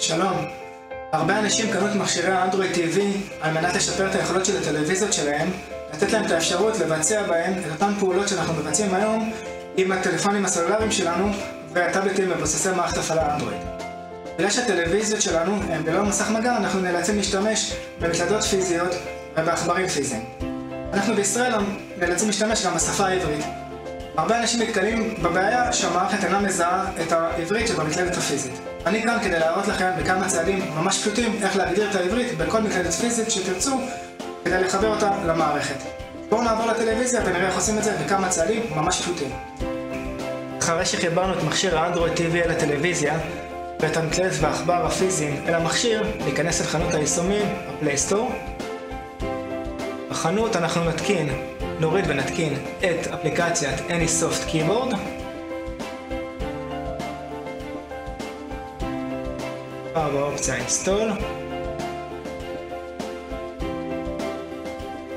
שלום. הרבה אנשים קנו את מכשירי האנדרואיד TV על מנת לשפר את היכולות של הטלוויזיות שלהם, לתת להם את האפשרות לבצע בהם את אותן פעולות שאנחנו מבצעים היום עם הטלפונים הסלולריים שלנו והטאבלטים מבוססי מערכת הפעלה אנדרואיד. בגלל שהטלוויזיות שלנו הם ללא מסך מגע, אנחנו נאלצים להשתמש במקלדות פיזיות ובעכברים פיזיים. אנחנו בישראל נאלצים להשתמש גם בשפה העברית. הרבה אנשים נתקלים בבעיה שהמערכת אינה מזהה את העברית שבמקלדת הפיזית. אני כאן כדי להראות לכם בכמה צעדים ממש פשוטים איך להגדיר את העברית בכל מקלדת פיזית שתרצו כדי לחבר אותה למערכת. בואו נעבור לטלוויזיה ונראה איך עושים את זה בכמה צעדים ממש פשוטים. אחרי שחיברנו את מכשיר האנדרואיד TV אל הטלוויזיה ואת המקלדת והעכבר הפיזיים אל המכשיר, ניכנס אל חנות היישומים, הפלייסטור. בחנות אנחנו נוריד ונתקין את אפליקציית AnySoft Keyboard. באופציה Install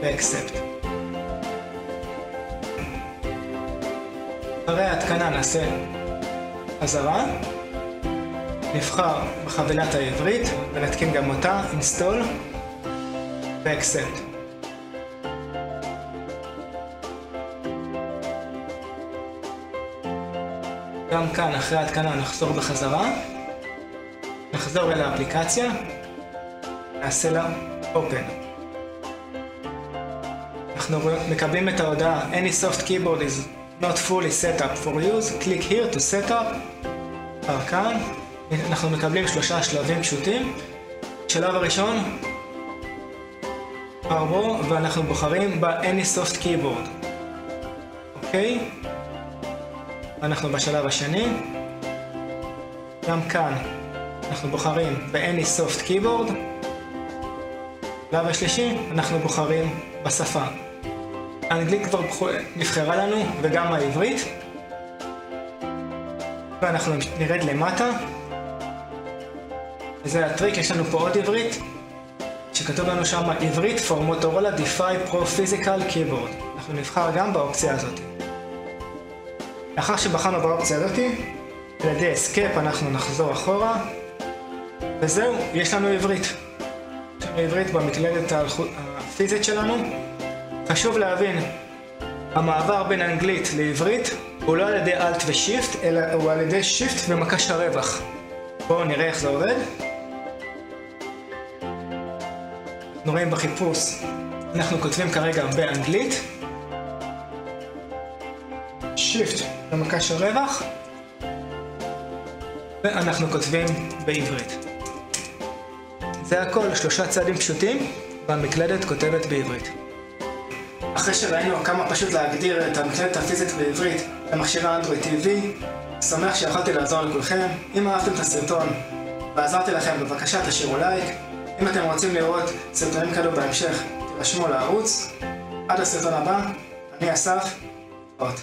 ו-Accept. אחרי ההתקנה נעשה חזרה, נבחר בחבילת העברית ונתקין גם אותה, Install ו-Accept. גם כאן אחרי ההתקנה נחזור בחזרה, נחזור אל האפליקציה, נעשה לה Open. אנחנו מקבלים את ההודעה AnySoft Keyboard is not fully set up for use, click here to set up. כאן אנחנו מקבלים 3 שלבים פשוטים. שלב הראשון, בו ואנחנו בוחרים ב-AnySoft Keyboard. אוקיי? אנחנו בשלב השני. גם כאן אנחנו בוחרים ב-AnySoft Keyboard. בשלב השלישי אנחנו בוחרים בשפה. האנגלית כבר נבחרה לנו וגם העברית. ואנחנו נרד למטה. וזה הטריק, יש לנו פה עוד עברית שכתוב לנו שם עברית for Motorola DeFi Pro Physical Keyboard. אנחנו נבחר גם באופציה הזאת. לאחר שבחרנו באופציה הזאת, על ידי Escape אנחנו נחזור אחורה. וזהו, יש לנו עברית. יש לנו עברית במקלדת הפיזית שלנו. חשוב להבין, המעבר בין אנגלית לעברית הוא לא על ידי Alt ו-Shift, אלא הוא על ידי Shift ומקש הרווח. בואו נראה איך זה עובד. אנחנו רואים בחיפוש, אנחנו כותבים כרגע באנגלית, Shift ומקש הרווח, ואנחנו כותבים בעברית. זה הכל, 3 צעדים פשוטים, והמקלדת כותבת בעברית. אחרי שראינו כמה פשוט להגדיר את המקלדת הפיזית בעברית למכשיר האנדרואיד TV, שמח שיכולתי לעזור לכולכם. אם אהבתם את הסרטון ועזרתי לכם, בבקשה תשאירו לייק. אם אתם רוצים לראות סרטונים כאלו בהמשך, תירשמו לערוץ. עד הסרטון הבא, אני אסף, עוד.